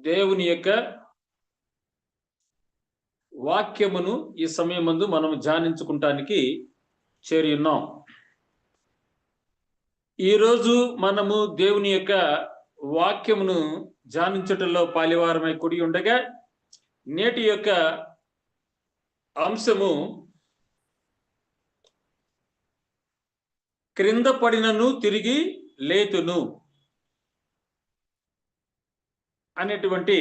దేవుని యొక్క వాక్యమును ఈ సమయమందు మనం ధ్యానించుకుంటానికి చేరి ఉన్నాం. ఈరోజు మనము దేవుని యొక్క వాక్యమును ధ్యానించటంలో పాలివారమై కూడి ఉండగా నేటి యొక్క అంశము క్రింద పడినను తిరిగి లేతును అనేటువంటి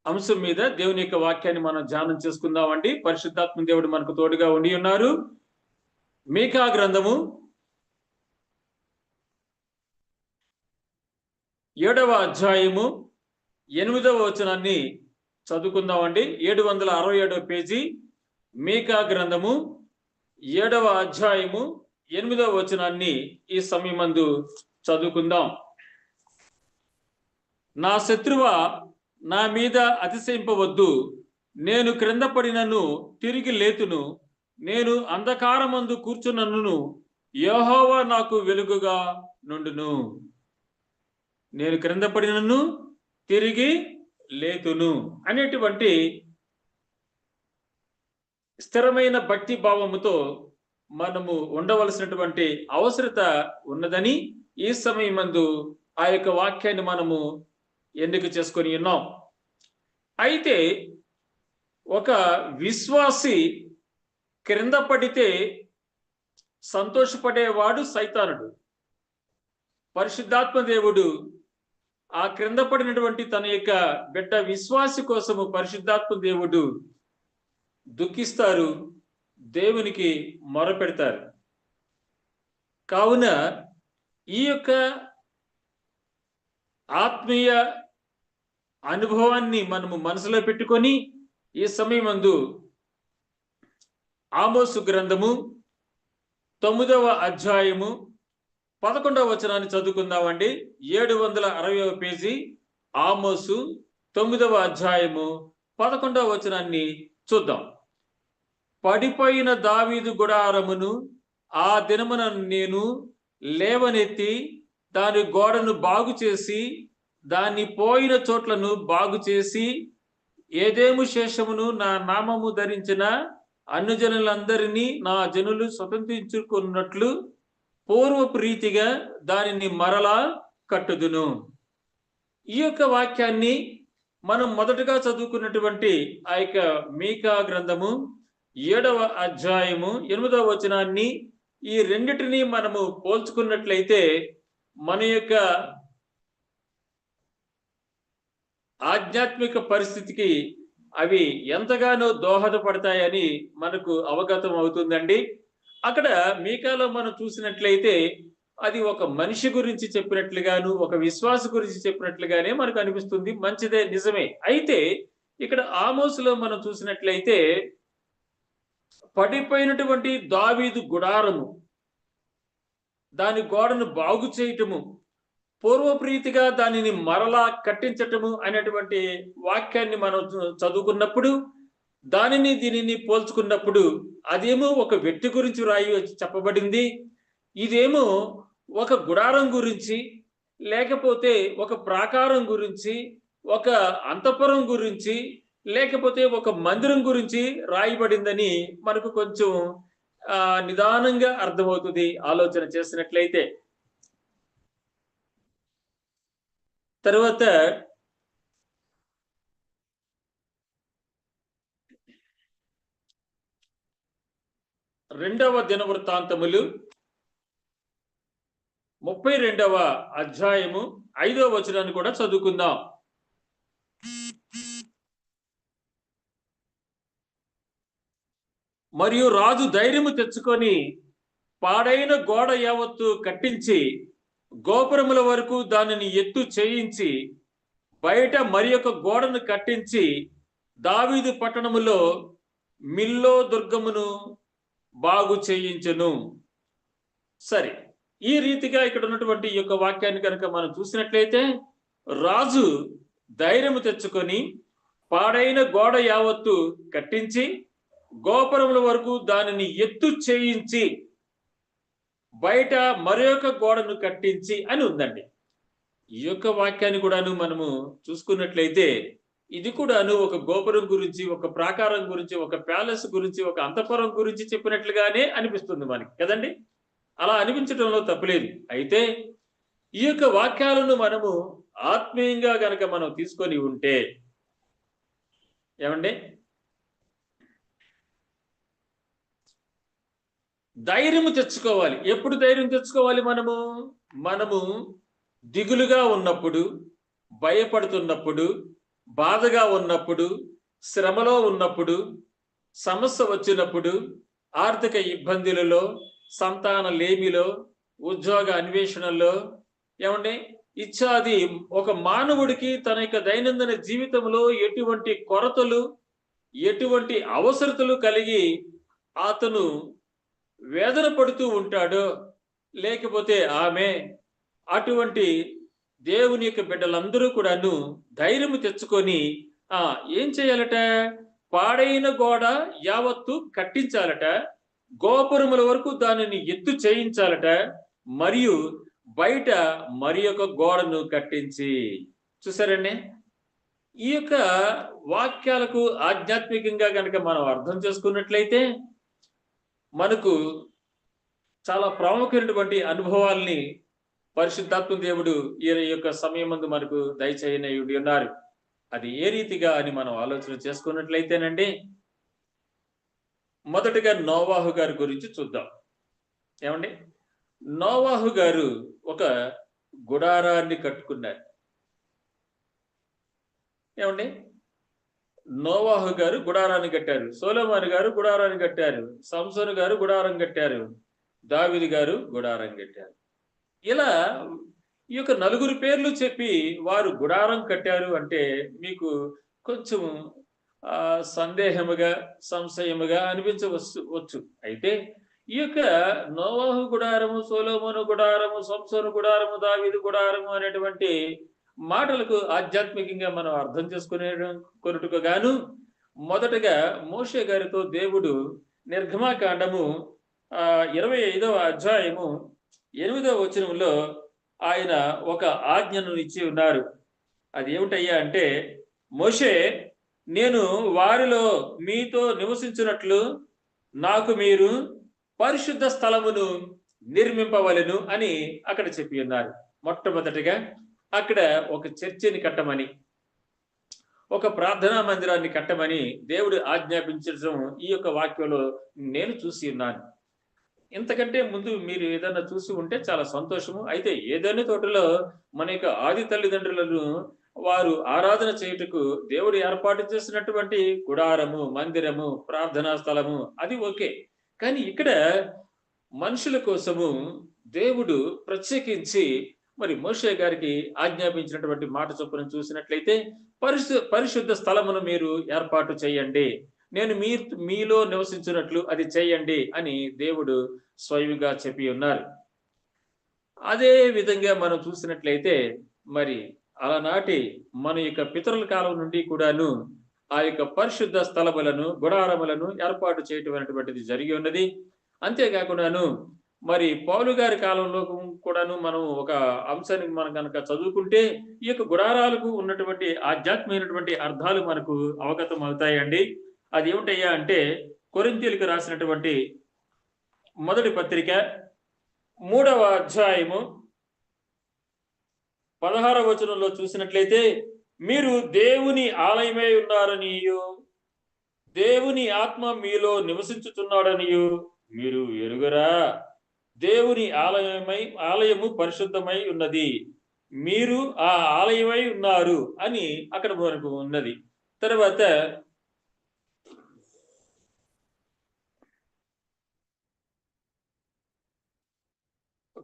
అంశం మీద దేవుని యొక్క వాక్యాన్ని మనం ధ్యానం చేసుకుందామండి. పరిశుద్ధాత్మ దేవుడు మనకు తోడుగా ఉండి ఉన్నారు. మీకా గ్రంథము 7వ అధ్యాయము 8వ వచనాన్ని చదువుకుందామండి. 767వ పేజీ మీకా గ్రంథము 7వ అధ్యాయము 8వ వచనాన్ని ఈ సమయమందు చదువుకుందాం. నా శత్రువా, నా మీద అతిశయింపవద్దు. నేను క్రింద పడినను తిరిగి లేతును. నేను అంధకారమందు కూర్చున్నను, యెహోవా నాకు వెలుగుగా నుండును. నేను క్రింద పడినను తిరిగి లేతును అనేటువంటి స్థిరమైన భక్తి భావముతో మనము ఉండవలసినటువంటి అవసరత ఉన్నదని ఈ సమయమందు ఆ యొక్క వాక్యాన్ని మనము ఎన్నిక చేసుకొని ఉన్నాం. అయితే ఒక విశ్వాసి క్రింద పడితే సంతోషపడేవాడు సైతానుడు. పరిశుద్ధాత్మ దేవుడు ఆ క్రింద పడినటువంటి తన యొక్క బిడ్డ విశ్వాసి కోసము పరిశుద్ధాత్మ దేవుడు దుఃఖిస్తారు, దేవునికి మొరపెడతారు. కావున ఈ యొక్క ఆత్మీయ అనుభవాన్ని మనము మనసులో పెట్టుకొని ఈ సమయమందు ఆమోసు గ్రంథము 9వ అధ్యాయము 11వ వచనాన్ని చదువుకుందామండి. 760వ పేజీ ఆమోసు 9వ అధ్యాయము 11వ వచనాన్ని చూద్దాం. పడిపోయిన దావీదు గుడారమును ఆ దినమున నేను లేవనెత్తి దాని గోడను బాగు చేసి దాన్ని పోయిన చోట్లను బాగు చేసి ఏదేము శేషమును నా నామము ధరించిన అన్యజనులందరినీ నా జనులు స్వతంత్రించుకున్నట్లు పూర్వపు రీతిగా దానిని మరలా కట్టుదును. ఈ యొక్క వాక్యాన్ని మనం మొదటగా చదువుకున్నటువంటి ఆ యొక్క మీకా గ్రంథము 7వ అధ్యాయము 8వ వచనాన్ని ఈ రెండిటిని మనము పోల్చుకున్నట్లయితే మన యొక్క ఆధ్యాత్మిక పరిస్థితికి అవి ఎంతగానో దోహదపడతాయని మనకు అవగతం అవుతుందండి. అక్కడ మీకాలో మనం చూసినట్లయితే అది ఒక మనిషి గురించి చెప్పినట్లుగాను, ఒక విశ్వాస గురించి చెప్పినట్లుగానే మనకు అనిపిస్తుంది. మంచిదే, నిజమే. అయితే ఇక్కడ ఆమోసులో మనం చూసినట్లయితే పడిపోయినటువంటి దావీదు గుడారము, దాని గోడను బాగు చేయటము, పూర్వప్రీతిగా దానిని మరలా కట్టించటము అనేటువంటి వాక్యాన్ని మనం చదువుకున్నప్పుడు దీనిని పోల్చుకున్నప్పుడు అదేమో ఒక వ్యక్తి గురించి చెప్పబడింది, ఇదేమో ఒక గుడారం గురించి, లేకపోతే ఒక ప్రాకారం గురించి, ఒక అంతఃపురం గురించి, లేకపోతే ఒక మందిరం గురించి రాయబడిందని మనకు కొంచెం నిదానంగా అర్థమవుతుంది ఆలోచన చేసినట్లయితే. తర్వాత రెండవ దినవృత్తాంతములు 32వ అధ్యాయము 5వ వచనాన్ని కూడా చదువుకుందాం. మరియు రాజు ధైర్యము తెచ్చుకొని పాడైన గోడ యావత్తు కట్టించి గోపురముల వరకు దానిని ఎత్తు చేయించి బయట మరి ఒక గోడను కట్టించి దావీదు పట్టణములో మిల్లో దుర్గమును బాగు చేయించును. సరే, ఈ రీతిగా ఇక్కడ ఉన్నటువంటి ఈ యొక్క వాక్యాన్ని కనుక మనం చూసినట్లయితే రాజు ధైర్యము తెచ్చుకొని పాడైన గోడ యావత్తు కట్టించి గోపురముల వరకు దానిని ఎత్తు చేయించి బయట మరొక గోడను కట్టించి అని ఉందండి. ఈ యొక్క వాక్యాన్ని కూడాను మనము చూసుకున్నట్లయితే ఇది కూడాను ఒక గోపురం గురించి, ఒక ప్రాకారం గురించి, ఒక ప్యాలెస్ గురించి, ఒక అంతఃపురం గురించి చెప్పినట్లుగానే అనిపిస్తుంది మనకి కదండి. అలా అనిపించడంలో తప్పులేదు. అయితే ఈ యొక్క వాక్యాలను మనము ఆత్మీయంగా గనక మనం తీసుకొని ఉంటే ఏమండి ధైర్యము తెచ్చుకోవాలి. ఎప్పుడు ధైర్యం తెచ్చుకోవాలి మనము? మనము దిగులుగా ఉన్నప్పుడు, భయపడుతున్నప్పుడు, బాధగా ఉన్నప్పుడు, శ్రమలో ఉన్నప్పుడు, సమస్య వచ్చినప్పుడు, ఆర్థిక ఇబ్బందులలో, సంతాన లేమిలో, ఉద్యోగ అన్వేషణలో ఏమండి ఇత్యాది ఒక మానవుడికి తన యొక్క దైనందిన జీవితంలో ఎటువంటి కొరతలు, ఎటువంటి అవసరతలు కలిగి అతను వేదన పడుతూ ఉంటాడో, లేకపోతే ఆమె అటువంటి దేవుని యొక్క బిడ్డలందరూ కూడాను ధైర్యము తెచ్చుకొని ఆ ఏం చేయాలట? పాడైన గోడ యావత్తు కట్టించాలట. గోపురముల వరకు దానిని ఎత్తు చేయించాలట. మరియు బయట మరి ఒక గోడను కట్టించి చూసారండి. ఈ యొక్క వాక్యాలకు ఆధ్యాత్మికంగా గనక మనం అర్థం చేసుకున్నట్లయితే మనకు చాలా ప్రాముఖ్యమైనటువంటి అనుభవాల్ని పరిశుద్ధాత్మ దేవుడు ఈ యొక్క సమయమందు మనకు దయచేయనయుడి ఉన్నారు. అది ఏ రీతిగా అని మనం ఆలోచన చేసుకున్నట్లయితేనండి, మొదటగా నోవాహు గారి గురించి చూద్దాం. ఏమండి? నోవాహు గారు ఒక గుడారాన్ని కట్టుకున్నారు. ఏమండి? నోవాహు గారు గుడారాన్ని కట్టారు. సొలొమోను గారు గుడారాన్ని కట్టారు. సంసోను గారు గుడారం కట్టారు. దావీదు గారు గుడారం కట్టారు. ఇలా ఈ యొక్క నలుగురు పేర్లు చెప్పి వారు గుడారం కట్టారు అంటే మీకు కొంచెం సందేహముగా, సంశయముగా అనిపించవచ్చు. అయితే ఈ యొక్క నోవాహు గుడారము, సొలొమోను గుడారము, సంసోను గుడారము, దావీదు గుడారము అనేటువంటి మాటలకు ఆధ్యాత్మికంగా మనం అర్థం కొనుటకు గాను మొదటగా మోషే గారితో దేవుడు నిర్గమాకాండము 25వ అధ్యాయము 8వ వచనంలో ఆయన ఒక ఆజ్ఞను ఇచ్చి ఉన్నారు. అది ఏమిటయ్యా అంటే, మోషే నేను వారిలో మీతో నివసించినట్లు నాకు మీరు పరిశుద్ధ స్థలమును నిర్మింపవలెను అని అక్కడ చెప్పి ఉన్నారు. మొట్టమొదటిగా అక్కడ ఒక చర్చిని కట్టమని, ఒక ప్రార్థనా మందిరాన్ని కట్టమని దేవుడు ఆజ్ఞాపించడం ఈ యొక్క వాక్యంలో నేను చూసి ఉన్నాను. ఇంతకంటే ముందు మీరు ఏదైనా చూసి ఉంటే చాలా సంతోషము. అయితే ఏదైనా తోటలో మన యొక్క ఆది తల్లిదండ్రులను వారు ఆరాధన చేయుటకు దేవుడు ఏర్పాటు చేసినటువంటి గుడారము, మందిరము, ప్రార్థనా స్థలము అది ఓకే. కానీ ఇక్కడ మనుషుల కోసము దేవుడు ప్రత్యేకించి మరి మోషే గారికి ఆజ్ఞాపించినటువంటి మాట చొప్పున చూసినట్లయితే పరిశుద్ధ స్థలమును మీరు ఏర్పాటు చేయండి, నేను మీలో నివసించినట్లు అది చేయండి అని దేవుడు స్వయంగా చెప్పి ఉన్నారు. అదే విధంగా మనం చూసినట్లయితే మరి అలనాటి మన యొక్క పితరుల కాలం నుండి కూడాను ఆ యొక్క పరిశుద్ధ స్థలములను, గుడారములను ఏర్పాటు చేయటం అనేటువంటిది జరిగి ఉన్నది. అంతేకాకుండాను మరి పౌలు గారి కాలంలో కూడాను మనం ఒక అంశాన్ని మనం కనుక చదువుకుంటే ఈ యొక్క గుడారాలకు ఉన్నటువంటి ఆధ్యాత్మికమైనటువంటి అర్థాలు మనకు అవగతం అవుతాయండి. అది ఏమిటయ్యా అంటే, కొరింథీయులకు రాసినటువంటి మొదటి పత్రిక 3వ అధ్యాయము 16వ వచనంలో చూసినట్లయితే, మీరు దేవుని ఆలయమై ఉన్నారనియు దేవుని ఆత్మ మీలో నివసించుతున్నాడనియు మీరు ఎరుగరా? దేవుని ఆలయము పరిశుద్ధమై ఉన్నది, మీరు ఆ ఆలయమై ఉన్నారు అని అక్కడ మనకు ఉన్నది. తర్వాత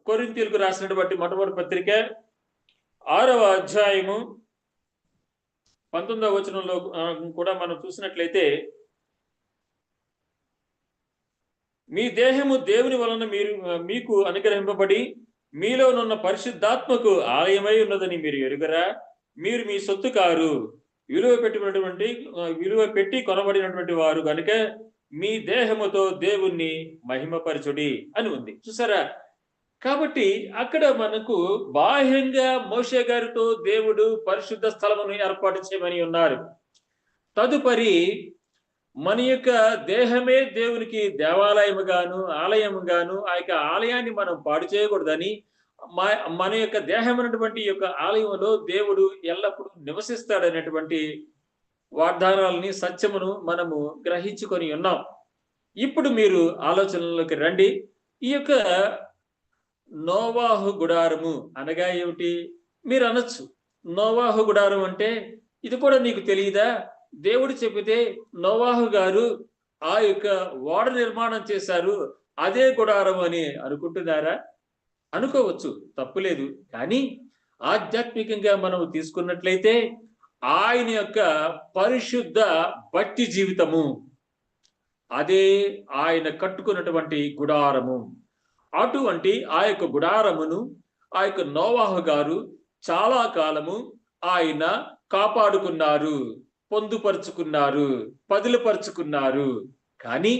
కొరింథీయులకు రాసినటువంటి మొట్టమొదటి పత్రిక 6వ అధ్యాయము 19వ వచనంలో కూడా మనం చూసినట్లయితే, మీ దేహము దేవుని వలన మీకు అనుగ్రహింపబడి మీలోనున్న పరిశుద్ధాత్మకు ఆలయమై ఉన్నదని మీరు ఎరుగరా? మీరు మీ సొత్తు కారు, విలువ పెట్టి కొనబడినటువంటి వారు కనుక మీ దేహముతో దేవుణ్ణి మహిమపరచుడి అని ఉంది. చూసారా? కాబట్టి అక్కడ మనకు బాహ్యంగా మోషే గారితో దేవుడు పరిశుద్ధ స్థలమును ఏర్పాటు చేయమని ఉన్నారు. తదుపరి మన యొక్క దేహమే దేవునికి దేవాలయముగాను ఆలయముగాను ఆ యొక్క ఆలయాన్ని మనం పాడు చేయకూడదని మన యొక్క దేహమైనటువంటి యొక్క ఆలయంలో దేవుడు ఎల్లప్పుడూ నివసిస్తాడనేటువంటి వాగ్దానాలని సత్యమును మనము గ్రహించుకొని ఉన్నాం. ఇప్పుడు మీరు ఆలోచనలోకి రండి. ఈ యొక్క నోవాహు గుడారము అనగా ఏమిటి? మీరు అనొచ్చు, నోవాహు గుడారం అంటే ఇది కూడా నీకు తెలియదా? దేవుడు చెప్పితే నోవాహు గారు ఆ యొక్క ఓడ నిర్మాణం చేశారు, అదే గుడారం అని అనుకుంటున్నారా? అనుకోవచ్చు, తప్పులేదు. కానీ ఆధ్యాత్మికంగా మనం తీసుకున్నట్లయితే ఆయన యొక్క పరిశుద్ధ భక్తి జీవితము, అదే ఆయన కట్టుకున్నటువంటి గుడారము. అటువంటి ఆ యొక్క గుడారమును ఆ యొక్క నోవాహు గారు చాలా కాలము ఆయన కాపాడుకున్నారు, పొందుపరుచుకున్నారు, పదిలపరుచుకున్నారు. కానీ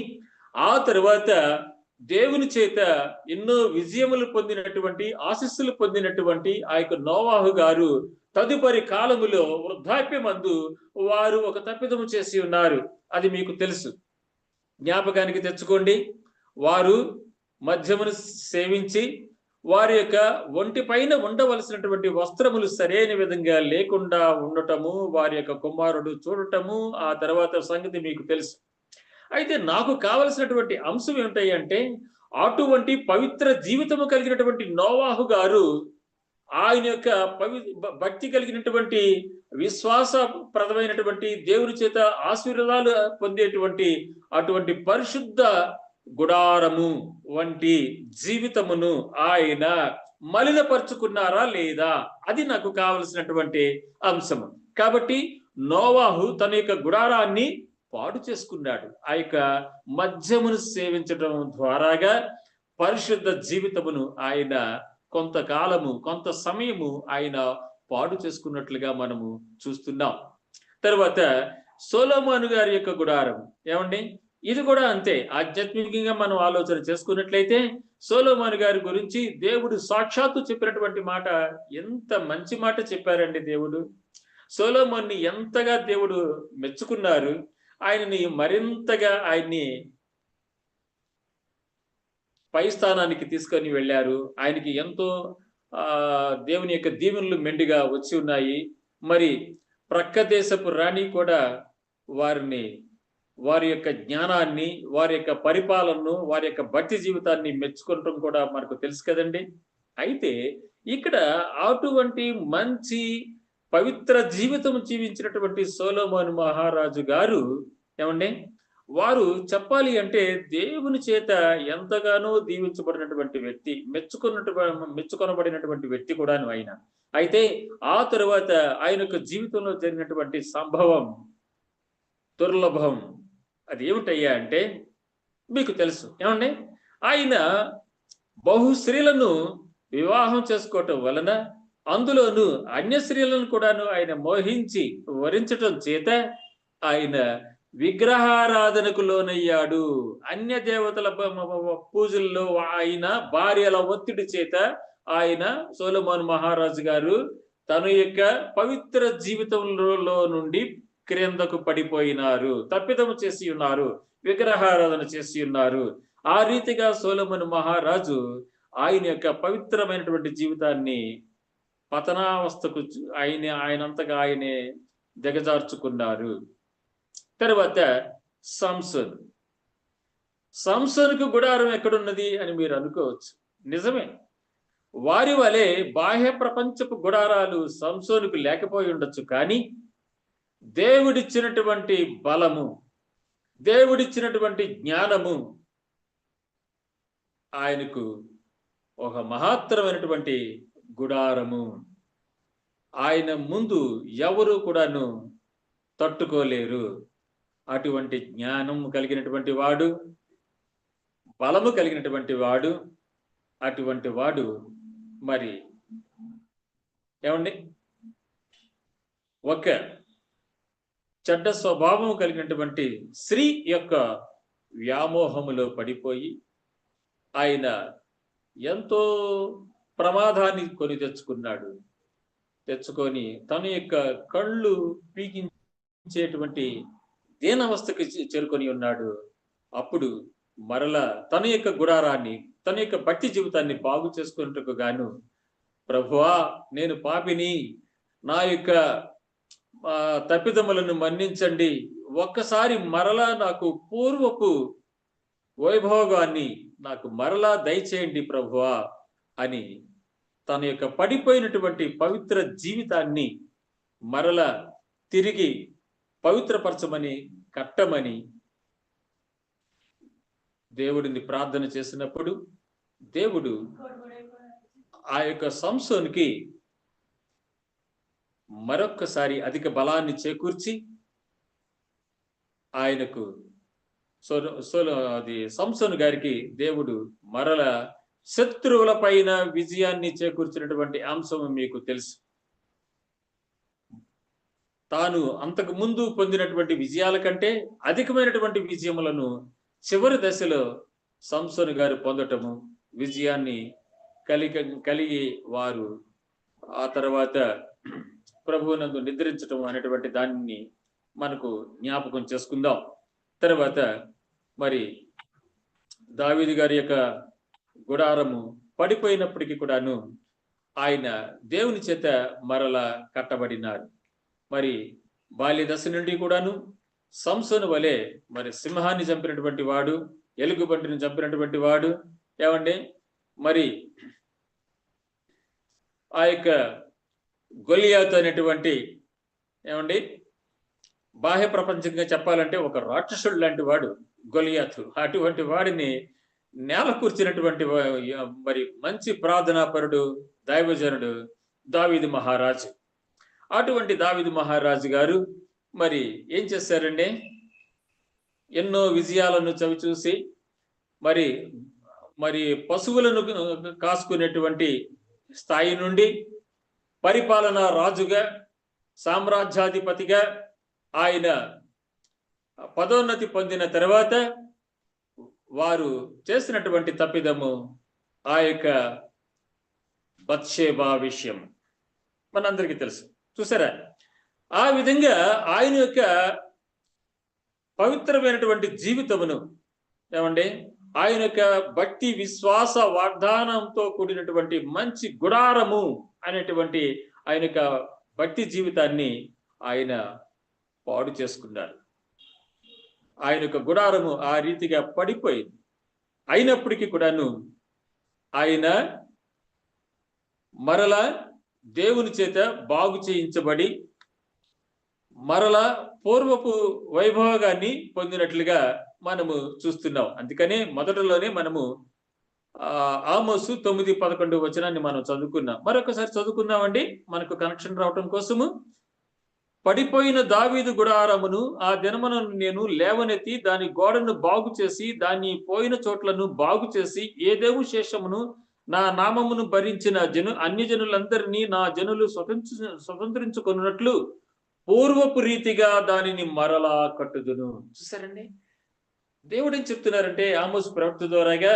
ఆ తరువాత దేవుని చేత ఎన్నో విజయములు పొందినటువంటి ఆశీస్సులు పొందినటువంటి ఆ యొక్క నోవాహు గారు తదుపరి కాలములో వృద్ధాప్యమందు వారు ఒక తప్పిదము చేసి ఉన్నారు. అది మీకు తెలుసు, జ్ఞాపకానికి తెచ్చుకోండి. వారు మద్యమును సేవించి వారి యొక్క ఒంటి పైన ఉండవలసినటువంటి వస్త్రములు సరైన విధంగా లేకుండా ఉండటము, వారి యొక్క కుమారుడు చూడటము, ఆ తర్వాత సంగతి మీకు తెలుసు. అయితే నాకు కావలసినటువంటి అంశం ఏమిటాయి అంటే, అటువంటి పవిత్ర జీవితము కలిగినటువంటి నోవాహు గారు ఆయన యొక్క భక్తి కలిగినటువంటి విశ్వాసప్రదమైనటువంటి దేవుని చేత ఆశీర్వాదాలు పొందేటువంటి అటువంటి పరిశుద్ధ గుడారము వంటి జీవితమును ఆయన మలినపరుచుకున్నారా లేదా? అది నాకు కావలసినటువంటి అంశము. కాబట్టి నోవాహు తన యొక్క గుడారాన్ని పాడు చేసుకున్నాడు. ఆ యొక్క మద్యమును సేవించడం ద్వారాగా పరిశుద్ధ జీవితమును ఆయన కొంతకాలము కొంత సమయము ఆయన పాడు చేసుకున్నట్లుగా మనము చూస్తున్నాం. తర్వాత సొలొమోను గారి యొక్క గుడారం ఏమండి? ఇది కూడా అంతే. ఆధ్యాత్మికంగా మనం ఆలోచన చేసుకున్నట్లయితే సొలొమోను గారి గురించి దేవుడు సాక్షాత్తు చెప్పినటువంటి మాట, ఎంత మంచి మాట చెప్పారండి దేవుడు. సొలొమోన్ని ఎంతగా దేవుడు మెచ్చుకున్నారు, ఆయనని మరింతగా ఆయన్ని పై స్థానానికి తీసుకొని వెళ్ళారు. ఆయనకి ఎంతో దేవుని యొక్క దీవెనలు మెండుగా వచ్చి ఉన్నాయి. మరి ప్రక్క దేశపు రాణి కూడా వారి యొక్క జ్ఞానాన్ని, వారి యొక్క పరిపాలనను, వారి యొక్క భక్తి జీవితాన్ని మెచ్చుకోవటం కూడా మనకు తెలుసు కదండి. అయితే ఇక్కడ అటువంటి మంచి పవిత్ర జీవితం జీవించినటువంటి సొలొమోను మహారాజు గారు ఏమండి, వారు చెప్పాలి అంటే దేవుని చేత ఎంతగానో దీవించబడినటువంటి వ్యక్తి, మెచ్చుకొనబడినటువంటి వ్యక్తి కూడాను ఆయన. అయితే ఆ తరువాత ఆయన యొక్క జీవితంలో జరిగినటువంటి సంభవం దుర్లభం. అది ఏమిటయ్యా అంటే మీకు తెలుసు. ఏమండి, ఆయన బహు స్త్రీలను వివాహం చేసుకోవటం వలన, అందులోను అన్య స్త్రీలను కూడాను ఆయన మోహించి వరించటం చేత ఆయన విగ్రహారాధనకు లోనయ్యాడు. అన్య దేవతల పూజల్లో ఆయన భార్యల ఒత్తిడి చేత ఆయన సొలొమోను మహారాజు గారు తన యొక్క పవిత్ర జీవితంలో నుండి క్రిందకు పడిపోయినారు, తప్పిదము చేసి ఉన్నారు, విగ్రహారాధన చేసి ఉన్నారు. ఆ రీతిగా సొలొమోను మహారాజు ఆయన యొక్క పవిత్రమైనటువంటి జీవితాన్ని పతనావస్థకు ఆయనంతగా ఆయనే దిగజార్చుకున్నారు. తర్వాత సంసోనుకు గుడారం ఎక్కడున్నది అని మీరు అనుకోవచ్చు. నిజమే, వారి వలె బాహ్య ప్రపంచపు గుడారాలు సంసోనుకు లేకపోయి ఉండొచ్చు. కానీ దేవుడిచ్చినటువంటి బలము, దేవుడిచ్చినటువంటి జ్ఞానము ఆయనకు ఒక మహత్తరమైనటువంటి గుడారము. ఆయన ముందు ఎవరు కూడాను తట్టుకోలేరు. అటువంటి జ్ఞానం కలిగినటువంటి వాడు, బలము కలిగినటువంటి వాడు, అటువంటి వాడు మరి ఏమండి, ఒక చెడ్డ స్వభావం కలిగినటువంటి స్త్రీ యొక్క వ్యామోహములో పడిపోయి ఆయన ఎంతో ప్రమాదాన్ని కొని తెచ్చుకొని తన యొక్క కళ్ళు పీకించేటువంటి దీనావస్థకి చేరుకొని ఉన్నాడు. అప్పుడు మరలా తన యొక్క గుడారాన్ని, తన యొక్క భక్తి జీవితాన్ని బాగు చేసుకున్నట్టుకు గాను, ప్రభువా నేను పాపిని, నా యొక్క తప్పిదములను మన్నించండి, ఒక్కసారి మరలా నాకు పూర్వపు వైభోగాన్ని నాకు మరలా దయచేయండి ప్రభువా అని తన యొక్క పడిపోయినటువంటి పవిత్ర జీవితాన్ని మరల తిరిగి పవిత్రపరచమని, కట్టమని దేవుడిని ప్రార్థన చేసినప్పుడు దేవుడు ఆ యొక్క సంసోనుకి మరొక్కసారి అధిక బలాన్ని చేకూర్చి ఆయనకు సంసోను గారికి దేవుడు మరల శత్రువుల పైన విజయాన్ని చేకూర్చినటువంటి అంశం మీకు తెలుసు. తాను అంతకు ముందు పొందినటువంటి విజయాల కంటే అధికమైనటువంటి విజయములను చివరి దశలో సంసోను గారు పొందటము, విజయాన్ని కలిగి వారు ఆ తర్వాత ప్రభువునందు నిద్రించటం అనేటువంటి దాన్ని మనకు జ్ఞాపకం చేసుకుందాం. తర్వాత మరి దావీదు గారి యొక్క గుడారము పడిపోయినప్పటికీ కూడాను ఆయన దేవుని చేత మరలా కట్టబడినారు. మరి బాల్య దశ నుండి కూడాను సంసోను వలె మరి సింహాన్ని చంపినటువంటి వాడు, ఎలుగుబంటిని చంపినటువంటి వాడు, ఏమండి మరి ఆ యొక్క గొలియాతు అనేటువంటి ఏమండి బాహ్య ప్రపంచంగా చెప్పాలంటే ఒక రాక్షసుడు లాంటి వాడు గొలియాతు. అటువంటి వాడిని నేల కూర్చినటువంటి మరి మంచి ప్రార్థనాపరుడు, దైవజనుడు దావీదు మహారాజు. అటువంటి దావీదు మహారాజు గారు మరి ఏం చేశారండి, ఎన్నో విజయాలను చవిచూసి మరి మరి పశువులను కాసుకునేటువంటి స్థాయి నుండి పరిపాలనా రాజుగా, సామ్రాజ్యాధిపతిగా ఆయన పదోన్నతి పొందిన తర్వాత వారు చేసినటువంటి తప్పిదము ఆ యొక్క బత్షేబా విషయం మనందరికీ తెలుసు. చూసారా, ఆ విధంగా ఆయన యొక్క పవిత్రమైనటువంటి జీవితమును, ఏమండి ఆయన యొక్క భక్తి విశ్వాస వాగ్దానంతో కూడినటువంటి మంచి గుడారము అనేటువంటి ఆయన యొక్క భక్తి జీవితాన్ని ఆయన పాడు చేసుకున్నారు. ఆయన యొక్క గుడారము ఆ రీతిగా పడిపోయింది. అయినప్పటికీ కూడాను ఆయన మరల దేవుని చేత బాగు చేయించబడి మరల పూర్వపు వైభోగాన్ని పొందినట్లుగా మనము చూస్తున్నాం. అందుకనే మొదటలోనే మనము ఆమోసు 9:11 వచనాన్ని మనం చదువుకున్నాం. మరొకసారి చదువుకుందామండి మనకు కనెక్షన్ రావటం కోసము. పడిపోయిన దావీదు గుడారమును ఆ దినమున నేను లేవనెత్తి దాని గోడను బాగు చేసి దాని పోయిన చోట్లను బాగు చేసి ఏదేవు శేషమును నా నామమును భరించిన అన్య జనులందరినీ నా జనులు స్వతంత్రించుకున్నట్లు పూర్వపు రీతిగా దానిని మరలా కట్టుదును. చూసారండి, దేవుడు ఏం చెప్తున్నారంటే ఆమోసు ప్రవక్త ద్వారాగా,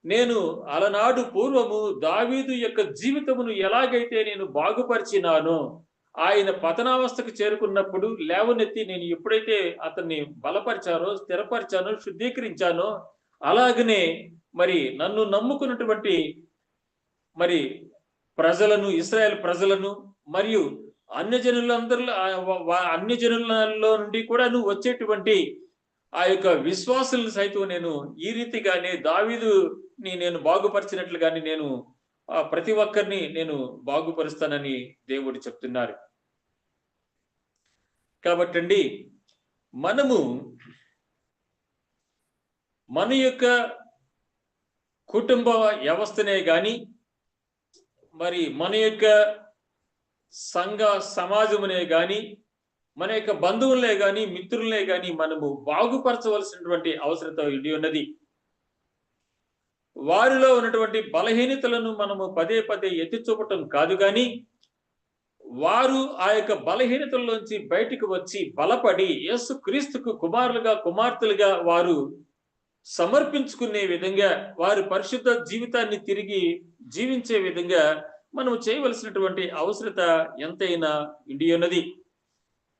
నేను అలనాడు పూర్వము దావీదు యొక్క జీవితమును ఎలాగైతే నేను బాగుపరిచినానో, ఆయన పతనావస్థకు చేరుకున్నప్పుడు లేవనెత్తి నేను ఎప్పుడైతే అతన్ని బలపరిచానో, స్థిరపరిచానో, శుద్ధీకరించానో, అలాగనే మరి నన్ను నమ్ముకున్నటువంటి మరి ప్రజలను, ఇశ్రాయేల్ ప్రజలను మరియు అన్య జనులలో నుండి కూడా వచ్చేటువంటి ఆ యొక్క విశ్వాసులను సైతం నేను ఈ రీతిగానే దావీదుని నేను బాగుపరిచినట్లుగానే నేను ప్రతి ఒక్కరిని నేను బాగుపరుస్తానని దేవుడు చెప్తున్నారు. కాబట్టండి మనము మన యొక్క కుటుంబ వ్యవస్థనే గాని మరి మన యొక్క సంఘ సమాజమునే గాని మన యొక్క బంధువులనే గాని మిత్రులనే గాని మనము బాగుపరచవలసినటువంటి అవసరత ఉన్నది. వారిలో ఉన్నటువంటి బలహీనతలను మనము పదే పదే ఎత్తి చూపటం కాదు, కానీ వారు ఆ యొక్క బలహీనతల్లోంచి బయటికి వచ్చి బలపడి యేసు క్రీస్తుకు కుమారులుగా కుమార్తెలుగా వారు సమర్పించుకునే విధంగా, వారి పరిశుద్ధ జీవితాన్ని తిరిగి జీవించే విధంగా మనం చేయవలసినటువంటి అవసరత ఎంతైనా ఉండి ఉన్నది.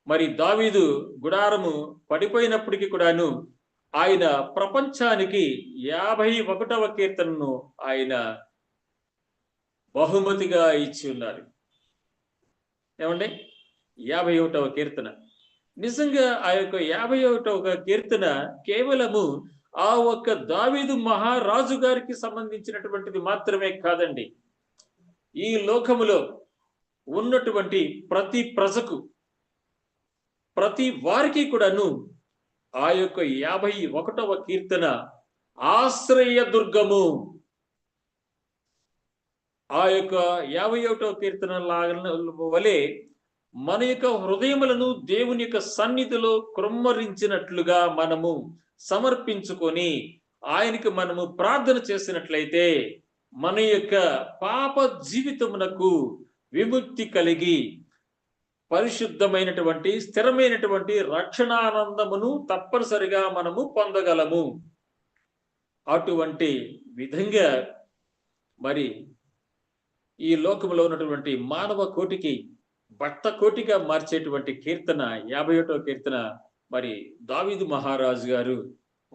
మరి దావీదు గుడారము పడిపోయినప్పటికీ కూడాను ఆయన ప్రపంచానికి 51వ కీర్తనను ఆయన బహుమతిగా ఇచ్చి ఉన్నారు. ఏమండి? 51వ కీర్తన. నిజంగా ఆ యొక్క 51వ కీర్తన కేవలము ఆ ఒక్క దావీదు మహారాజు గారికి సంబంధించినటువంటిది మాత్రమే కాదండి. ఈ లోకములో ఉన్నటువంటి ప్రతి ప్రజకు, ప్రతి వారికి కూడాను ఆ యొక్క 51వ కీర్తన ఆశ్రయ దుర్గము. ఆ యొక్క 51వ కీర్తన వలె మన యొక్క హృదయములను దేవుని యొక్క సన్నిధిలో కృమ్మరించినట్లుగా మనము సమర్పించుకొని ఆయనకి మనము ప్రార్థన చేసినట్లయితే మన యొక్క పాప జీవితమునకు విముక్తి కలిగి పరిశుద్ధమైనటువంటి స్థిరమైనటువంటి రక్షణానందమును తప్పనిసరిగా మనము పొందగలము. అటువంటి విధంగా మరి ఈ లోకంలో ఉన్నటువంటి మానవ కోటికి భక్త కోటిగా మార్చేటువంటి కీర్తన 51వ కీర్తన మరి దావీదు మహారాజు గారు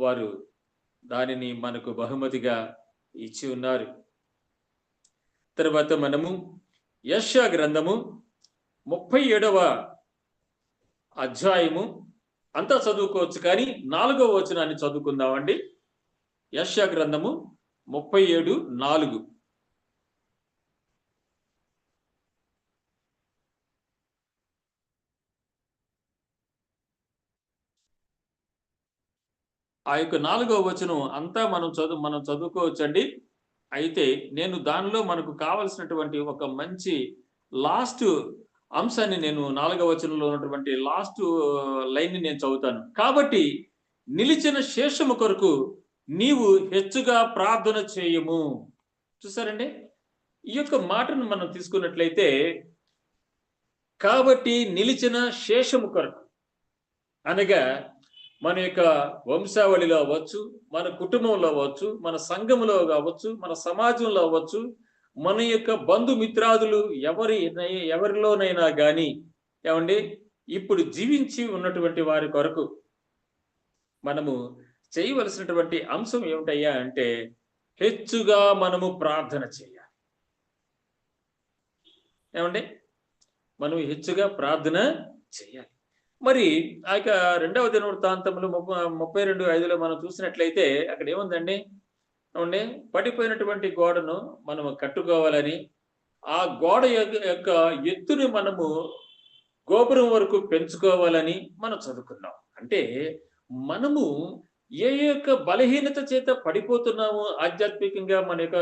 వారు దానిని మనకు బహుమతిగా ఇచ్చి ఉన్నారు. తర్వాత మనము యెషయా గ్రంథము 37వ అధ్యాయము అంతా చదువుకోవచ్చు, కానీ 4వ వచనాన్ని చదువుకుందామండి. యెషయా గ్రంథము 37:4. ఆ యొక్క 4వ వచనం అంతా మనం చదువుకోవచ్చండి. అయితే నేను దానిలో మనకు కావలసినటువంటి ఒక మంచి లాస్ట్ అంశాన్ని నేను 4వ వచనంలో ఉన్నటువంటి లాస్ట్ లైన్ ని నేను చదువుతాను. కాబట్టి నిలిచిన శేషము కొరకు నీవు హెచ్చుగా ప్రార్థన చేయము. చూసారండి? ఈ యొక్క మాటను మనం తీసుకున్నట్లయితే, కాబట్టి నిలిచిన శేషము కొరకు అనగా మన యొక్క వంశావళిలో అవ్వచ్చు, మన కుటుంబంలో అవ్వచ్చు, మన సంఘంలో కావచ్చు, మన సమాజంలో అవ్వచ్చు, మన యొక్క బంధుమిత్రాదులు ఎవరిలోనైనా కానీ ఏమండి, ఇప్పుడు జీవించి ఉన్నటువంటి వారి కొరకు మనము చేయవలసినటువంటి అంశం ఏమిటయ్యా అంటే హెచ్చుగా మనము ప్రార్థన చేయాలి. ఏమండి? మనం హెచ్చుగా ప్రార్థన చేయాలి. మరి ఆ యొక్క 2వ దినవృత్తాంతంలో 32:5లో మనం చూసినట్లయితే అక్కడ ఏముందండి? ఏమండి? పడిపోయినటువంటి గోడను మనము కట్టుకోవాలని, ఆ గోడ యొక్క ఎత్తుని మనము గోపురం వరకు పెంచుకోవాలని మనం చదువుకున్నాం. అంటే మనము ఏ యొక్క బలహీనత చేత పడిపోతున్నామో ఆధ్యాత్మికంగా మన యొక్క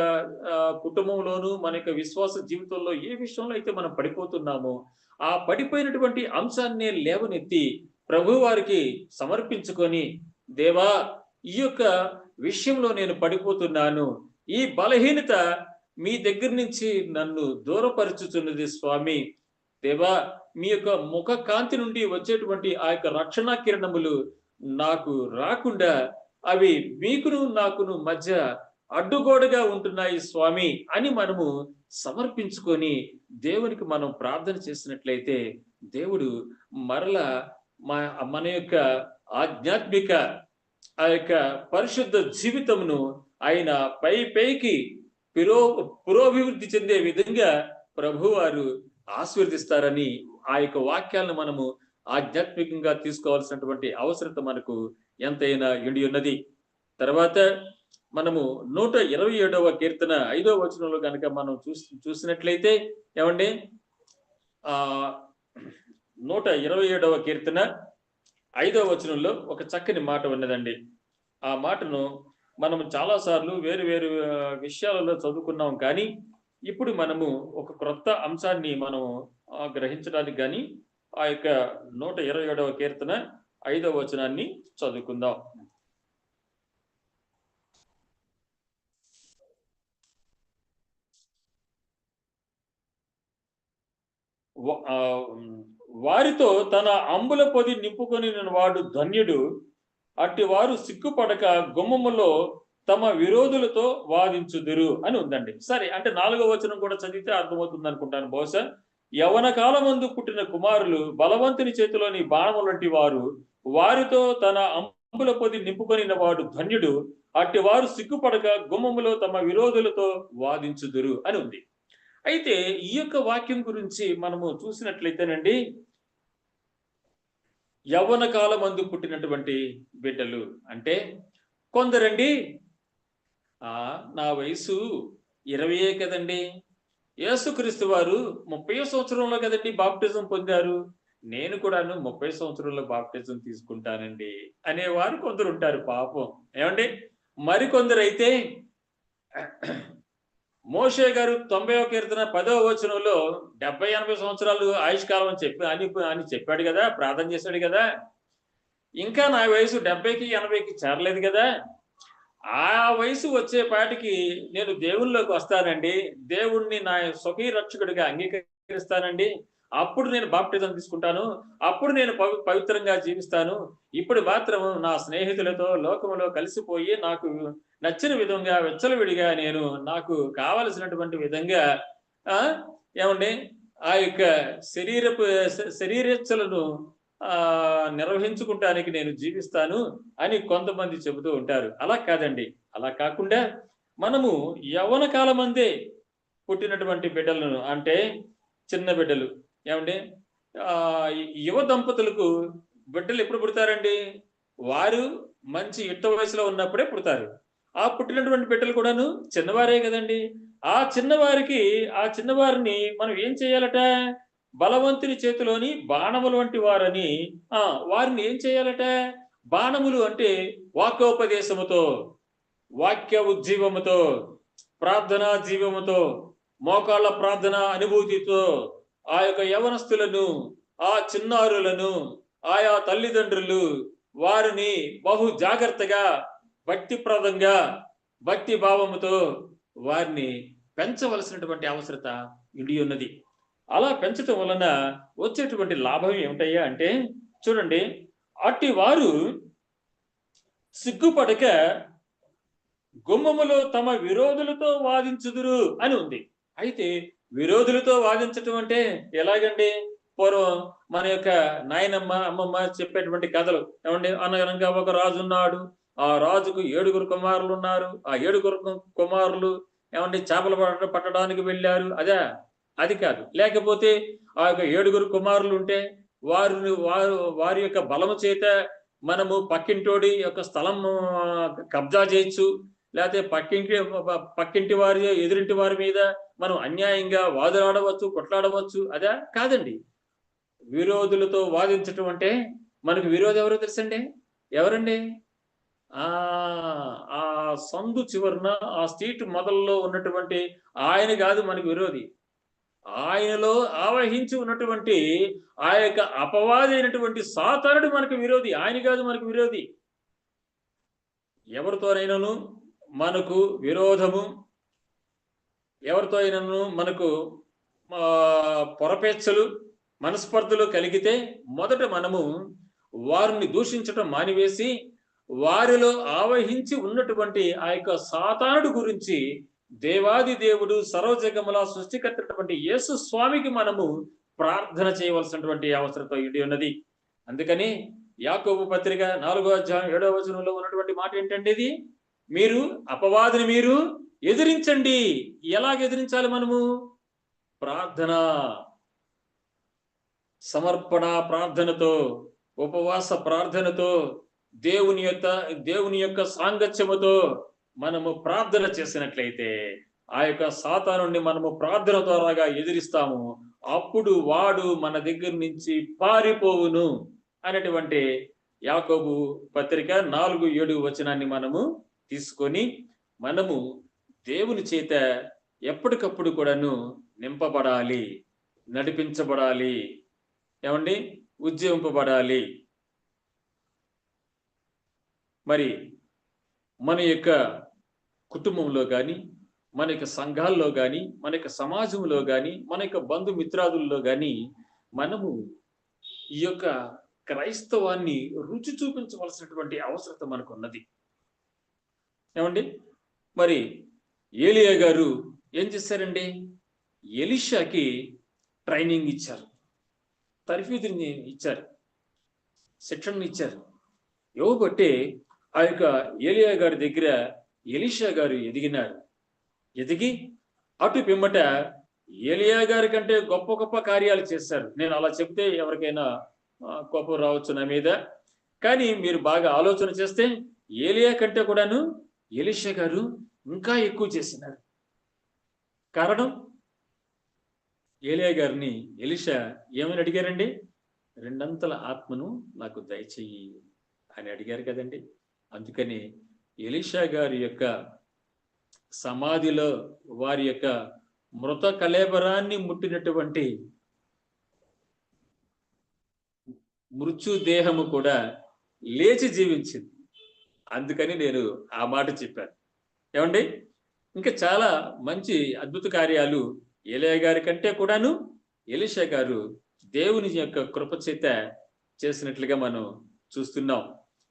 కుటుంబంలోను, మన యొక్క విశ్వాస జీవితంలో ఏ విషయంలో అయితే మనం పడిపోతున్నామో ఆ పడిపోయినటువంటి అంశాన్ని లేవనెత్తి ప్రభువారికి సమర్పించుకొని, దేవా ఈ యొక్క విషయంలో నేను పడిపోతున్నాను, ఈ బలహీనత మీ దగ్గర నుంచి నన్ను దూరపరుచుచున్నది స్వామి. దేవా మీ యొక్క ముఖ కాంతి నుండి వచ్చేటువంటి ఆ యొక్క రక్షణ కిరణములు నాకు రాకుండా అవి మీకును నాకును మధ్య అడ్డుగోడగా ఉంటున్నాయి స్వామి అని మనము సమర్పించుకొని దేవునికి మనం ప్రార్థన చేసినట్లయితే దేవుడు మరల మన యొక్క ఆధ్యాత్మిక ఆ యొక్క పరిశుద్ధ జీవితమును ఆయన పైకి పురోభివృద్ధి చెందే విధంగా ప్రభువారు ఆశీర్వదిస్తారని ఆ యొక్క వాక్యాలను మనము ఆధ్యాత్మికంగా తీసుకోవాల్సినటువంటి అవసరత మనకు ఎంతైనా ఉండి ఉన్నది. తర్వాత మనము 127వ కీర్తన 5వ వచనంలో కనుక మనం చూసినట్లయితే ఏమండి, 127వ కీర్తన 5వ వచనంలో ఒక చక్కని మాట ఉన్నదండి. ఆ మాటను మనము చాలాసార్లు వేరు వేరు విషయాలలో చదువుకున్నాం, కానీ ఇప్పుడు మనము ఒక క్రొత్త అంశాన్ని మనం గ్రహించడానికి కానీ ఆ యొక్క 127వ కీర్తన 5వ వచనాన్ని చదువుకుందాం. వారితో తన అంబుల పొది నింపుకొని వాడు ధన్యుడు, అట్టి వారు సిగ్గుపడక గుమ్మములో తమ విరోధులతో వాదించుదురు అని ఉందండి. సరే, అంటే 4వ వచనం కూడా చదివితే అర్థమవుతుంది అనుకుంటాను బహుశా. యవన కాలమందు పుట్టిన కుమారులు బలవంతుని చేతిలోని బాణముల వంటి వారు, వారితో తన అంబుల పొది నింపుకొనిన వాడు ధన్యుడు. అట్టి వారు సిగ్గుపడక గుమ్మములో తమ విరోధులతో వాదించుదురు అని ఉంది. అయితే ఈ యొక్క వాక్యం గురించి మనము చూసినట్లయితేనండి, యవ్వన కాలమందు పుట్టినటువంటి బిడ్డలు అంటే కొందరండి నా వయసు 20 కదండి, యేసుక్రీస్తు వారు 30 సంవత్సరంలో కదండి బాప్టిజం పొందారు, నేను కూడాను 30 సంవత్సరంలో బాప్టిజం తీసుకుంటానండి అనేవారు కొందరు ఉంటారు పాపం. ఏమండి, మరికొందరైతే మోషే గారు 90వ కీర్తన 10వ వచనంలో 70-80 సంవత్సరాలు ఆయుష్కాలం అని చెప్పి అని చెప్పాడు కదా, ప్రార్థన చేశాడు కదా. ఇంకా నా వయసు 70కి 80కి చేరలేదు కదా, ఆ వయసు వచ్చేపాటికి నేను దేవుళ్ళలోకి వస్తానండి, దేవుణ్ణి నా స్వకీయ రక్షకుడిగా అంగీకరిస్తానండి, అప్పుడు నేను బాప్టిజం తీసుకుంటాను, అప్పుడు నేను పవిత్రంగా జీవిస్తాను. ఇప్పుడు మాత్రం నా స్నేహితులతో లోకములో కలిసిపోయి నాకు నచ్చిన విధంగా విచ్చలవిడిగా నేను నాకు కావలసినటువంటి విధంగా ఏమండి ఆ యొక్క శరీరేచ్ఛలను నిర్వహించుకుంటానికి నేను జీవిస్తాను అని కొంతమంది చెబుతూ ఉంటారు. అలా కాదండి. అలా కాకుండా మనము యవ్వన కాలమందే పుట్టినటువంటి బిడ్డలను, అంటే చిన్న బిడ్డలు, ఏమండి యువ దంపతులకు బిడ్డలు ఎప్పుడు పుడతారండి? వారు మంచి యుక్త వయసులో ఉన్నప్పుడే పుడతారు. ఆ పుట్టినటువంటి బిడ్డలు కూడాను చిన్నవారే కదండి. ఆ చిన్నవారిని మనం ఏం చేయాలట? బలవంతుని చేతిలోని బాణములు వంటి వారని, వారిని ఏం చేయాలట? బాణములు అంటే వాక్యోపదేశముతో, వాక్య ఉజ్జీవముతో, ప్రార్థనా జీవముతో, మోకాళ్ళ ప్రార్థన అనుభూతితో ఆ యొక్క యవనస్తులను, ఆ చిన్నారులను, ఆయా తల్లిదండ్రులు వారిని బహు జాగ్రత్తగా, భక్తిప్రదంగా, భక్తి భావముతో వారిని పెంచవలసినటువంటి అవసరత ఇండి ఉన్నది. అలా పెంచటం వలన వచ్చేటువంటి లాభం ఏమిటయ్యా అంటే, చూడండి, అట్టి వారు సిగ్గుపడక గుమ్మములో తమ విరోధులతో వాదించుదురు అని ఉంది. అయితే విరోధులతో వాదించటం అంటే ఎలాగండి? పూర్వం మన యొక్క నాయనమ్మ, అమ్మమ్మ చెప్పేటువంటి కథలు, ఏమండి, అనగనగా ఒక రాజు ఉన్నాడు, ఆ రాజుకు 7 కుమారులు ఉన్నారు. ఆ 7 కుమారులు ఏమండి చేపలు పట్టడానికి వెళ్ళారు. అది కాదు. లేకపోతే ఆ యొక్క 7 కుమారులు ఉంటే వారి యొక్క బలము చేత మనము పక్కింటోడి యొక్క స్థలం కబ్జా చేయొచ్చు, లేకపోతే పక్కింటి వారి, ఎదురింటి వారి మీద మనం అన్యాయంగా వాదులాడవచ్చు, కొట్లాడవచ్చు. కాదండి. విరోధులతో వాదించటం అంటే, మనకు విరోధి ఎవరో తెలుసండి? ఎవరండి? ఆ సందు చివరన, ఆ స్ట్రీట్ మొదల్లో ఉన్నటువంటి ఆయన కాదు మనకు విరోధి. ఆయనలో ఆవహించి ఉన్నటువంటి ఆ యొక్క అపవాది అయినటువంటి సాతానుడు మనకు విరోధి. ఆయన కాదు మనకు విరోధి. ఎవరితోనైనాను మనకు విరోధము, ఎవరితో అయినాను మనకు పొరపేచ్చలు, మనస్పర్ధలు కలిగితే మొదట మనము వారిని దూషించటం మానివేసి, వారిలో ఆవహించి ఉన్నటువంటి ఆ యొక్క సాతానుడు గురించి దేవాది దేవుడు సర్వజగముల సృష్టికర్తటువంటి యేసు స్వామికి మనము ప్రార్థన చేయవలసినటువంటి అవసరత ఇది ఉన్నది. అందుకని యాకోబు పత్రిక 4వ అధ్యాయం 7వ వచనంలో ఉన్నటువంటి మాట ఏంటంటే, ఇది మీరు అపవాదిని మీరు ఎదిరించండి. ఎలాగ ఎదిరించాలి మనము? ప్రార్థన, సమర్పణ ప్రార్థనతో, ఉపవాస ప్రార్థనతో, దేవుని యొక్క సాంగత్యముతో మనము ప్రార్థన చేసినట్లయితే ఆ యొక్క సాతానుని మనము ప్రార్థన ద్వారాగా ఎదిరిస్తాము. అప్పుడు వాడు మన దగ్గర నుంచి పారిపోవును అనేటువంటి యాకోబు పత్రిక 4:7 వచనాన్ని మనము తీసుకొని మనము దేవుని చేత ఎప్పటికప్పుడు కూడాను నింపబడాలి, నడిపించబడాలి, ఏమండి, ఉజ్జీవింపబడాలి. మరి మన యొక్క కుటుంబంలో కానీ, మన యొక్క సంఘాల్లో కానీ, మన యొక్క సమాజంలో కానీ, మన యొక్క బంధుమిత్రాదుల్లో కానీ మనము ఈ యొక్క క్రైస్తవాన్ని రుచి చూపించవలసినటువంటి అవసరత మనకున్నది. ఏమండి? మరి ఏలియా గారు ఏం చేశారండి? ఎలీషాకి ట్రైనింగ్ ఇచ్చారు. తర్ఫీదుని ఇచ్చారు. శిక్షణని ఇచ్చారు. ఇవ్వబట్టే ఆ యొక్క ఏలియా గారి దగ్గర ఎలీషా గారు ఎదిగినారు. ఎదిగి అటు పిమ్మట ఏలియా గారి కంటే గొప్ప గొప్ప కార్యాలు చేశారు. నేను అలా చెప్తే ఎవరికైనా కోపం రావచ్చు నా మీద. కానీ మీరు బాగా ఆలోచన చేస్తే ఏలియా కంటే కూడాను ఎలీషా గారు ఇంకా ఎక్కువ చేసినారు. కారణం, ఏలియా గారిని ఎలీషా ఏమని అడిగారండి? రెండంతల ఆత్మను నాకు దయచెయ్యి అని అడిగారు కదండి. అందుకని ఎలీషా గారి యొక్క సమాధిలో వారి యొక్క మృత కళేబరాన్ని ముట్టినటువంటి మృత్యు దేహము కూడా లేచి జీవించింది. అందుకని నేను ఆ మాట చెప్పాను. ఏమండి? ఇంకా చాలా మంచి అద్భుత కార్యాలు ఏలియా గారి కంటే కూడాను ఎలీషా గారు దేవుని యొక్క కృప చేత చేసినట్లుగా మనం చూస్తున్నాం.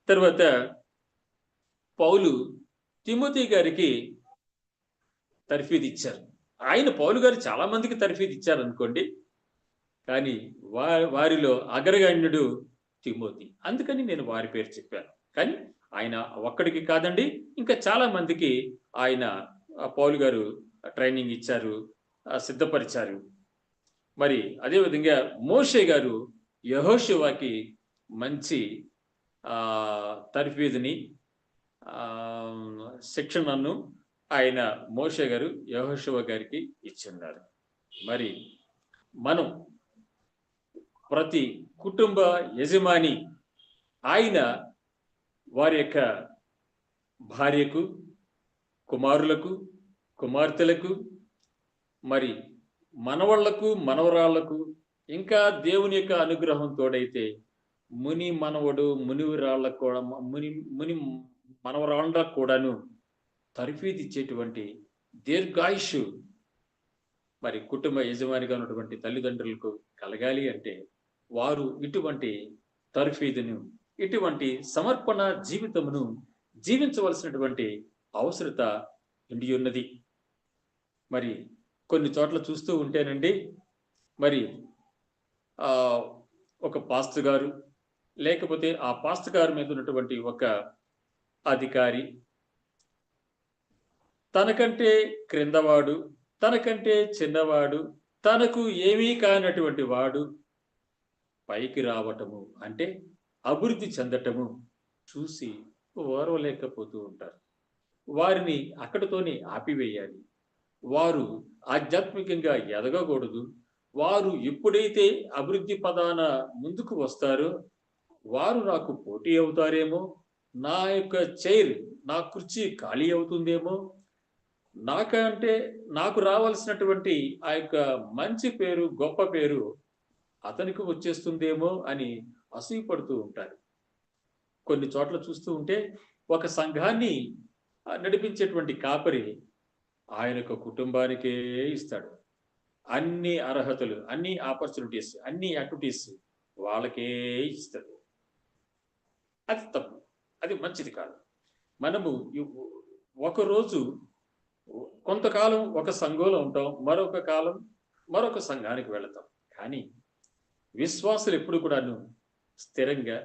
తర్వాత పౌలు తిమోతి గారికి తర్ఫీదు ఇచ్చారు. పౌలు గారు చాలా మందికి తర్ఫీదు ఇచ్చారు అనుకోండి. కానీ వారిలో అగ్రగణ్యుడు తిమోతి. అందుకని నేను వారి పేరు చెప్పాను. కానీ ఆయన ఒక్కడికి కాదండి, ఇంకా చాలా మందికి ఆయన పౌలు గారు ట్రైనింగ్ ఇచ్చారు, సిద్ధపరిచారు. మరి అదేవిధంగా మోషే గారు యెహోషువకి మంచి తర్ఫీదుని శిక్షణను ఆయన మోషే గారు యెహోషువ గారికి ఇచ్చున్నారు. మరి మనం ప్రతి కుటుంబ యజమాని ఆయన వారి యొక్క భార్యకు, కుమారులకు, కుమార్తెలకు, మరి మనవళ్లకు, మనవరాళ్లకు, ఇంకా దేవుని యొక్క అనుగ్రహం తోడైతే ముని మనవడు, మునివిరాళ్ళకు కూడా, ముని మనవరాళ్ళకు కూడాను తర్ఫీదు ఇచ్చేటువంటి దీర్ఘాయుషు మరి కుటుంబ యజమానిగా ఉన్నటువంటి తల్లిదండ్రులకు కలగాలి అంటే వారు ఇటువంటి తర్ఫీదును, ఇటువంటి సమర్పణ జీవితమును జీవించవలసినటువంటి అవసరత ఉండి ఉన్నది. మరి కొన్ని చోట్ల చూస్తూ ఉంటేనండి, మరి ఒక పాస్టర్ గారు, లేకపోతే ఆ పాస్టర్ గారి మీద ఉన్నటువంటి ఒక అధికారి, తనకంటే క్రిందవాడు, తనకంటే చిన్నవాడు, తనకు ఏమీ కానటువంటి వాడు పైకి రావటము అంటే అభివృద్ధి చెందటము చూసి ఓర్వలేకపోతూ ఉంటారు. వారిని అక్కడితోనే ఆపివేయాలి. వారు ఆధ్యాత్మికంగా ఎదగకూడదు. వారు ఎప్పుడైతే అభివృద్ధి పదాన ముందుకు వస్తారో వారు నాకు పోటీ అవుతారేమో, నా యొక్క చైర్, నా కుర్చీ ఖాళీ అవుతుందేమో, నాకంటే నాకు రావాల్సినటువంటి ఆ యొక్క మంచి పేరు, గొప్ప పేరు అతనికి వచ్చేస్తుందేమో అని అసూయపడుతూ ఉంటారు. కొన్ని చోట్ల చూస్తూ ఉంటే ఒక సంఘాన్ని నడిపించేటువంటి కాపరి ఆయనకు కుటుంబానికే ఇస్తాడు. అన్ని అర్హతలు, అన్ని ఆపర్చునిటీస్, అన్ని యాక్టివిటీస్ వాళ్ళకే ఇస్తాడు. అది తప్పు, అది మంచిది కాదు. మనము ఒకరోజు కొంతకాలం ఒక సంఘంలో ఉంటాం, మరొక కాలం మరొక సంఘానికి వెళతాం. కానీ విశ్వాసులు ఎప్పుడు కూడాను స్థిరంగా,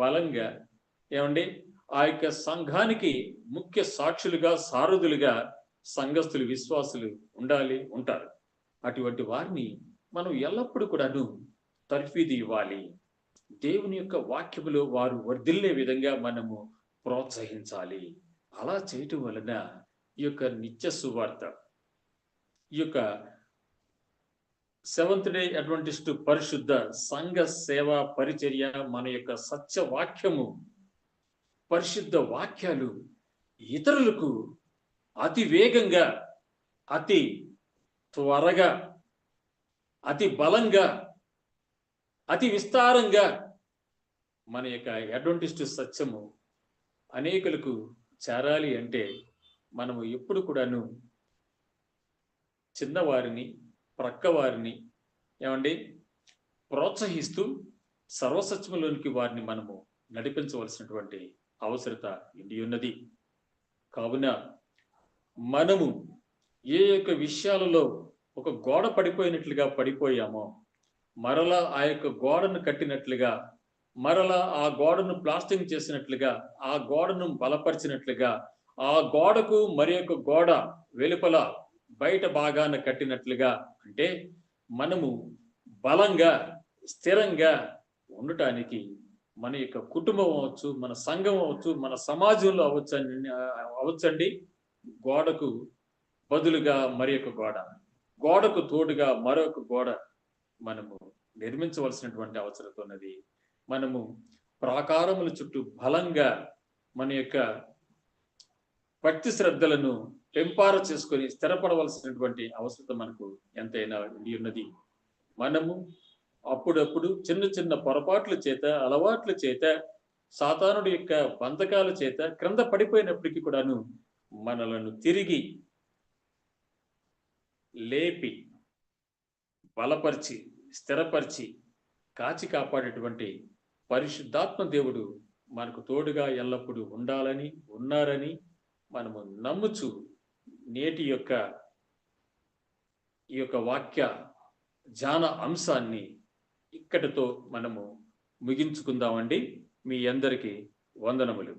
బలంగా, ఏమండి, ఆ యొక్క సంఘానికి ముఖ్య సాక్షులుగా, సారథులుగా సంఘస్థులు, విశ్వాసులు ఉంటారు. అటువంటి వారిని మనం ఎల్లప్పుడూ కూడాను తర్ఫీదు ఇవ్వాలి. దేవుని యొక్క వాక్యములో వారు వర్ధిల్లే విధంగా మనము ప్రోత్సహించాలి. అలా చేయటం వలన ఈ యొక్క నిత్య సువార్త, ఈ యొక్క సెవెంత్ డే అడ్వెంటిస్ట్ పరిశుద్ధ సంఘ సేవా పరిచర్య, మన యొక్క సత్య వాక్యము, పరిశుద్ధ వాక్యాలు ఇతరులకు అతి వేగంగా, అతి త్వరగా, అతి బలంగా, అతి విస్తారంగా మన యొక్క అడ్వెంటిస్ట్ సత్యము అనేకులకు చేరాలి అంటే మనము ఎప్పుడు కూడాను చిన్నవారిని, ప్రక్కవారిని, ఏమండి, ప్రోత్సహిస్తూ సర్వసత్యములోనికి వారిని మనము నడిపించవలసినటువంటి అవసరత ఉండి ఉన్నది. కావున మనము ఏ యొక్క విషయాలలో ఒక గోడ పడిపోయినట్లుగా పడిపోయామో, మరలా ఆ యొక్క గోడను కట్టినట్లుగా, మరలా ఆ గోడను ప్లాస్టింగ్ చేసినట్లుగా, ఆ గోడను బలపరిచినట్లుగా, ఆ గోడకు మరి యొక్క గోడ వెలుపల బయట భాగాన కట్టినట్లుగా, అంటే మనము బలంగా, స్థిరంగా ఉండటానికి మన యొక్క కుటుంబం అవ్వచ్చు, మన సంఘం అవ్వచ్చు, మన సమాజంలో అవ్వచ్చండి. గోడకు బదులుగా మరి యొక్క గోడ, గోడకు తోడుగా మరొక గోడ మనము నిర్మించవలసినటువంటి అవసరత ఉన్నది. మనము ప్రాకారముల చుట్టూ బలంగా మన యొక్క భక్తి శ్రద్ధలను పెంపార చేసుకొని స్థిరపడవలసినటువంటి అవసరత మనకు ఎంతైనా ఉండి ఉన్నది. మనము అప్పుడప్పుడు చిన్న చిన్న పొరపాట్ల చేత, అలవాట్ల చేత, సాతానుడి యొక్క బంధకాల చేత క్రింద పడిపోయినప్పటికీ కూడాను మనలను తిరిగి లేపి, బలపరిచి, స్థిరపరిచి, కాచి కాపాడేటువంటి పరిశుద్ధాత్మ దేవుడు మనకు తోడుగా ఎల్లప్పుడూ ఉండాలని, ఉన్నారని మనము నమ్ముచు నేటి యొక్క ఈ యొక్క వాక్య ధ్యాన అంశాన్ని ఇక్కడితో మనము ముగించుకుందామండి. మీ అందరికీ వందనములు.